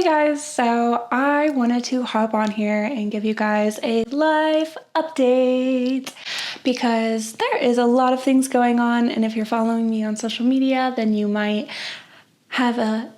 Hey guys, so I wanted to hop on here and give you guys a life update because there is a lot of things going on, and if you're following me on social media, then you might have a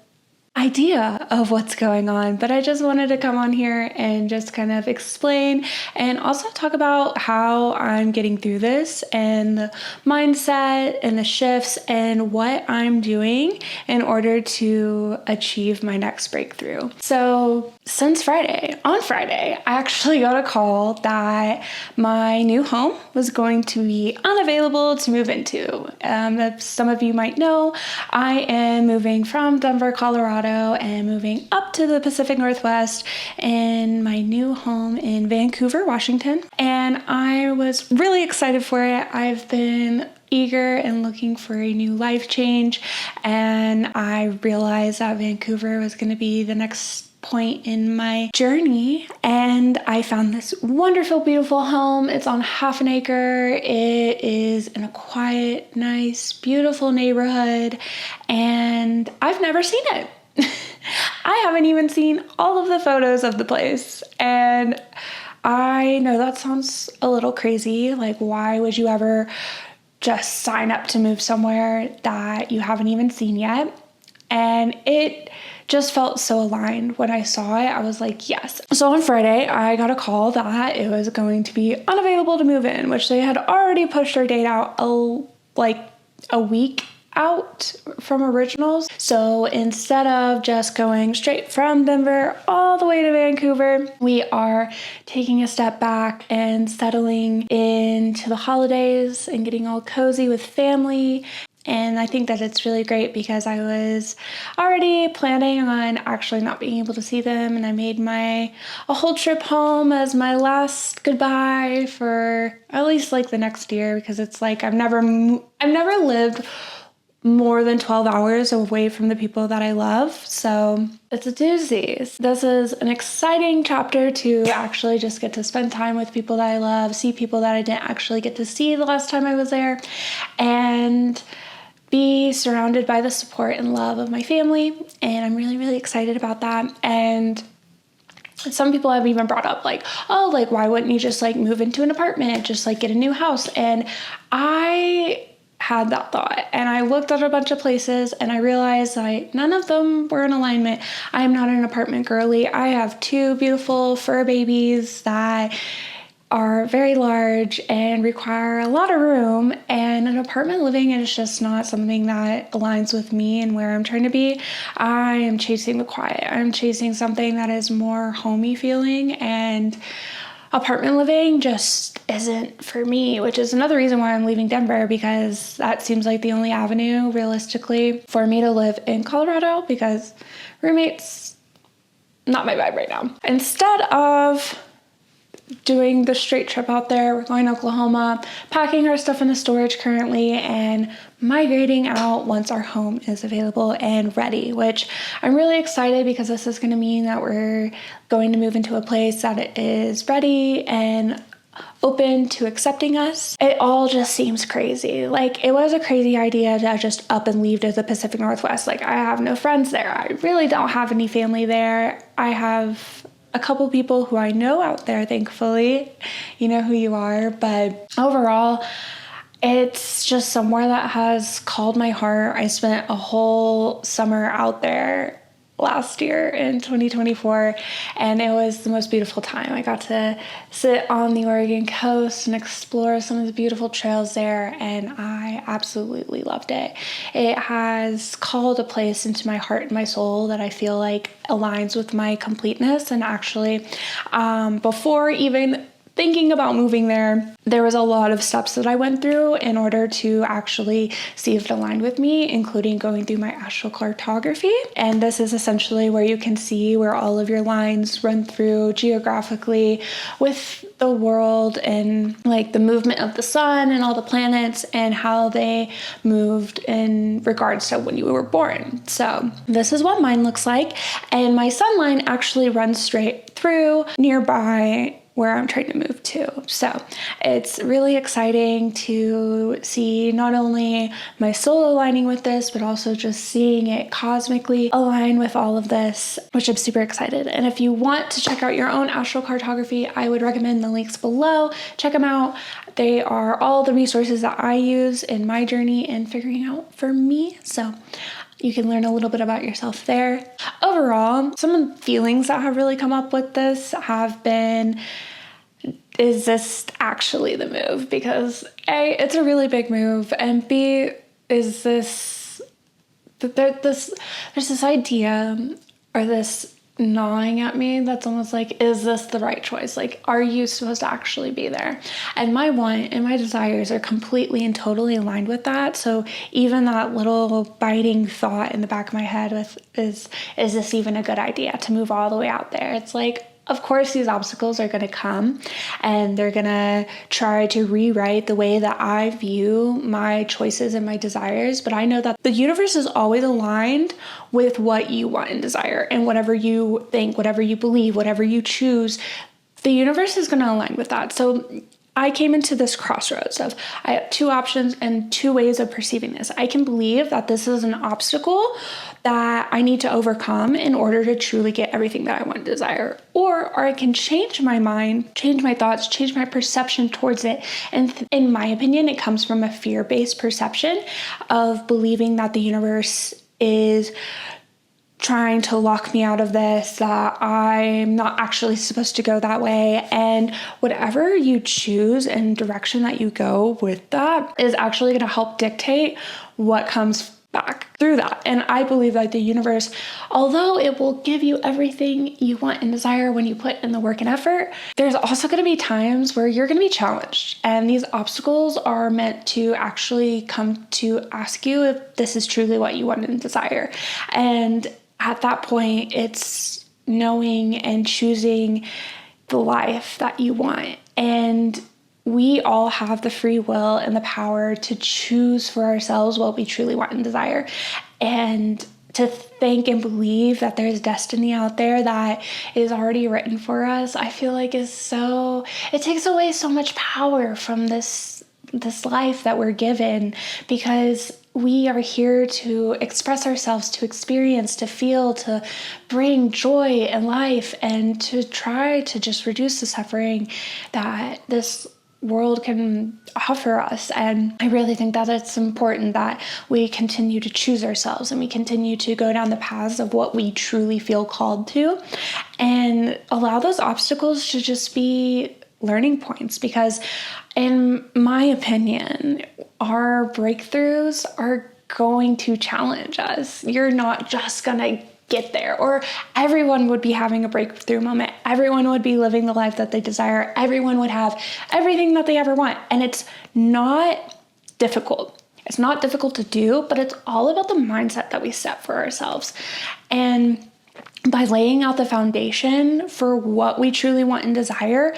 idea of what's going on, but I just wanted to come on here and just kind of explain and also talk about how I'm getting through this and the mindset and the shifts and what I'm doing in order to achieve my next breakthrough. So since on Friday, I actually got a call that my new home was going to be unavailable to move into. As some of you might know, I am moving from Denver, Colorado, and moving up to the Pacific Northwest in my new home in Vancouver, Washington. And I was really excited for it. I've been eager and looking for a new life change, and I realized that Vancouver was going to be the next point in my journey, and I found this wonderful, beautiful home. It's on half an acre. It is in a quiet, nice, beautiful neighborhood, and I've never seen it. I haven't even seen all of the photos of the place, and I know that sounds a little crazy. Like, why would you ever just sign up to move somewhere that you haven't even seen yet? And it just felt so aligned when I saw it. I was like, yes. So on Friday, I got a call that it was going to be unavailable to move in, which they had already pushed their date out a week out from originals. So instead of just going straight from Denver all the way to Vancouver, we are taking a step back and settling into the holidays and getting all cozy with family. And I think that it's really great because I was already planning on actually not being able to see them, and I made a whole trip home as my last goodbye for at least like the next year, because it's like I've never lived more than 12 hours away from the people that I love. So it's a doozy. This is an exciting chapter to actually just get to spend time with people that I love, see people that I didn't actually get to see the last time I was there, and be surrounded by the support and love of my family. And I'm really, really excited about that. And some people have even brought up like, oh, like, why wouldn't you just like move into an apartment, just like get a new house? And I had that thought, and I looked at a bunch of places, and I realized like none of them were in alignment. I am not an apartment girly. I have two beautiful fur babies that are very large and require a lot of room, and an apartment living is just not something that aligns with me and where I'm trying to be. I am chasing the quiet. I'm chasing something that is more homey feeling, and apartment living just isn't for me, which is another reason why I'm leaving Denver, because that seems like the only avenue realistically for me to live in Colorado, because roommates, not my vibe right now. Instead of doing the straight trip out there, we're going to Oklahoma, packing our stuff in the storage currently, and migrating out once our home is available and ready, which I'm really excited because this is going to mean that we're going to move into a place that is ready and open to accepting us. It all just seems crazy. Like, it was a crazy idea to just up and leave to the Pacific Northwest. Like, I have no friends there. I really don't have any family there. I have a couple people who I know out there, thankfully. You know who you are. But overall, it's just somewhere that has called my heart. I spent a whole summer out there last year in 2024, and it was the most beautiful time. I got to sit on the Oregon coast and explore some of the beautiful trails there, and I absolutely loved it. It has called a place into my heart and my soul that I feel like aligns with my completeness. And actually, before even thinking about moving there was a lot of steps that I went through in order to actually see if it aligned with me, including going through my astrocartography. And this is essentially where you can see where all of your lines run through geographically with the world, and like the movement of the sun and all the planets and how they moved in regards to when you were born. So this is what mine looks like. And my sun line actually runs straight through nearby where I'm trying to move to. So it's really exciting to see not only my soul aligning with this, but also just seeing it cosmically align with all of this, which I'm super excited. And if you want to check out your own astrocartography, I would recommend the links below. Check them out. They are all the resources that I use in my journey in figuring out for me. So you can learn a little bit about yourself there. Overall, some of the feelings that have really come up with this have been, is this actually the move? Because A, it's a really big move, and B, is this, there's this idea or this gnawing at me that's almost like, is this the right choice? Like, are you supposed to actually be there? And my want and my desires are completely and totally aligned with that. So even that little biting thought in the back of my head with is this even a good idea to move all the way out there? It's like, of course, these obstacles are going to come and they're going to try to rewrite the way that I view my choices and my desires. But I know that the universe is always aligned with what you want and desire, and whatever you think, whatever you believe, whatever you choose, the universe is going to align with that. So I came into this crossroads of I have two options and two ways of perceiving this. I can believe that this is an obstacle that I need to overcome in order to truly get everything that I want and desire. Or I can change my mind, change my thoughts, change my perception towards it. And in my opinion, it comes from a fear-based perception of believing that the universe is trying to lock me out of this, that I'm not actually supposed to go that way. And whatever you choose and direction that you go with that is actually going to help dictate what comes back through that. And I believe that the universe, although it will give you everything you want and desire when you put in the work and effort, there's also going to be times where you're going to be challenged. And these obstacles are meant to actually come to ask you if this is truly what you want and desire. And at that point, it's knowing and choosing the life that you want. And we all have the free will and the power to choose for ourselves what we truly want and desire. And to think and believe that there's destiny out there that is already written for us, I feel like is so, it takes away so much power from this life that we're given, because we are here to express ourselves, to experience, to feel, to bring joy and life, and to try to just reduce the suffering that this world can offer us. And I really think that it's important that we continue to choose ourselves and we continue to go down the paths of what we truly feel called to, and allow those obstacles to just be learning points. Because in my opinion, our breakthroughs are going to challenge us. You're not just gonna get there, or everyone would be having a breakthrough moment. Everyone would be living the life that they desire. Everyone would have everything that they ever want. And it's not difficult. It's not difficult to do, but it's all about the mindset that we set for ourselves. And by laying out the foundation for what we truly want and desire,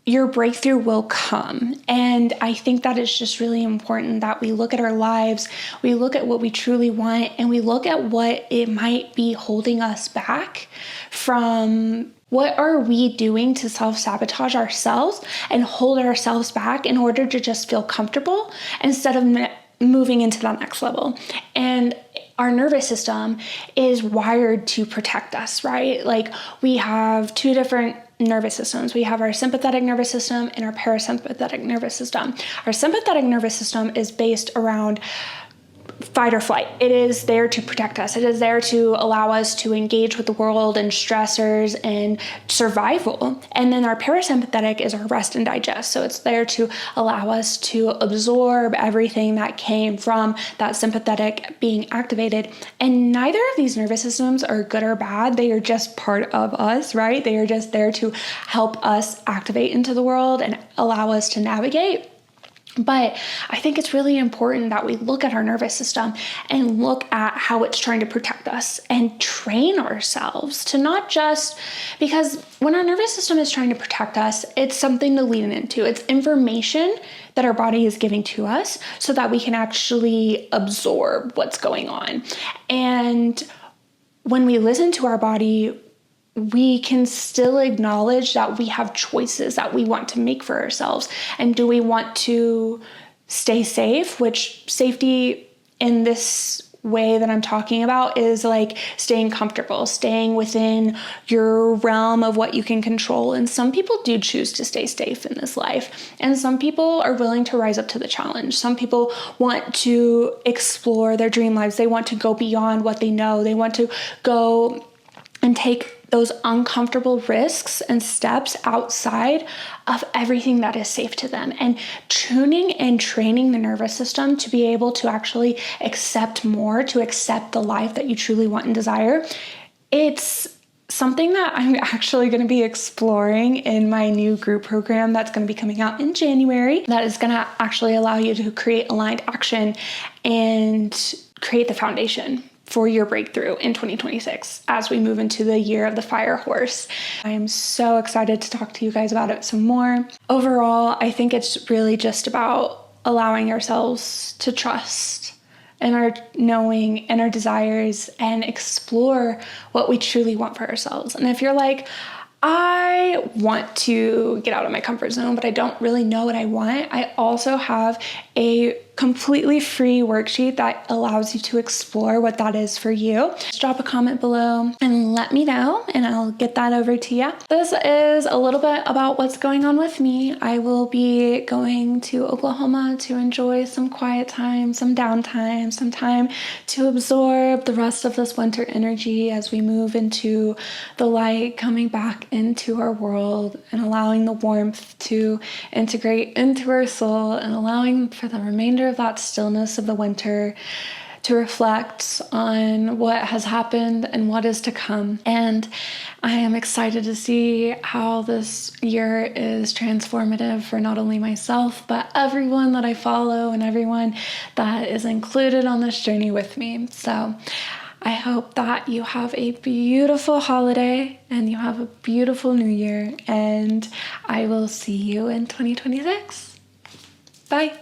your breakthrough will come. And I think that it's just really important that we look at our lives, we look at what we truly want, and we look at what it might be holding us back from. What are we doing to self-sabotage ourselves and hold ourselves back in order to just feel comfortable instead of moving into that next level? And our nervous system is wired to protect us, right? Like, we have two different nervous systems. We have our sympathetic nervous system and our parasympathetic nervous system. Our sympathetic nervous system is based around fight or flight. It is there to protect us. It is there to allow us to engage with the world and stressors and survival. And then our parasympathetic is our rest and digest. So it's there to allow us to absorb everything that came from that sympathetic being activated. And neither of these nervous systems are good or bad. They are just part of us, right? They are just there to help us activate into the world and allow us to navigate. But I think it's really important that we look at our nervous system and look at how it's trying to protect us and train ourselves to not just, because when our nervous system is trying to protect us, it's something to lean into. It's information that our body is giving to us so that we can actually absorb what's going on. And when we listen to our body, we can still acknowledge that we have choices that we want to make for ourselves. And do we want to stay safe, which safety in this way that I'm talking about is like staying comfortable, staying within your realm of what you can control. And some people do choose to stay safe in this life. And some people are willing to rise up to the challenge. Some people want to explore their dream lives. They want to go beyond what they know. They want to go and take those uncomfortable risks and steps outside of everything that is safe to them, and tuning and training the nervous system to be able to actually accept more, to accept the life that you truly want and desire. It's something that I'm actually going to be exploring in my new group program that's going to be coming out in January, that is going to actually allow you to create aligned action and create the foundation for your breakthrough in 2026 as we move into the year of the fire horse. I am so excited to talk to you guys about it some more. Overall, I think it's really just about allowing ourselves to trust in our knowing and our desires and explore what we truly want for ourselves. And if you're like, I want to get out of my comfort zone, but I don't really know what I want, I also have a completely free worksheet that allows you to explore what that is for you. Just drop a comment below and let me know, and I'll get that over to you. This is a little bit about what's going on with me. I will be going to Oklahoma to enjoy some quiet time, some downtime, some time to absorb the rest of this winter energy as we move into the light coming back into our world, and allowing the warmth to integrate into our soul, and allowing for the remainder of that stillness of the winter to reflect on what has happened and what is to come. And I am excited to see how this year is transformative for not only myself, but everyone that I follow and everyone that is included on this journey with me. So I hope that you have a beautiful holiday and you have a beautiful new year, and I will see you in 2026. Bye.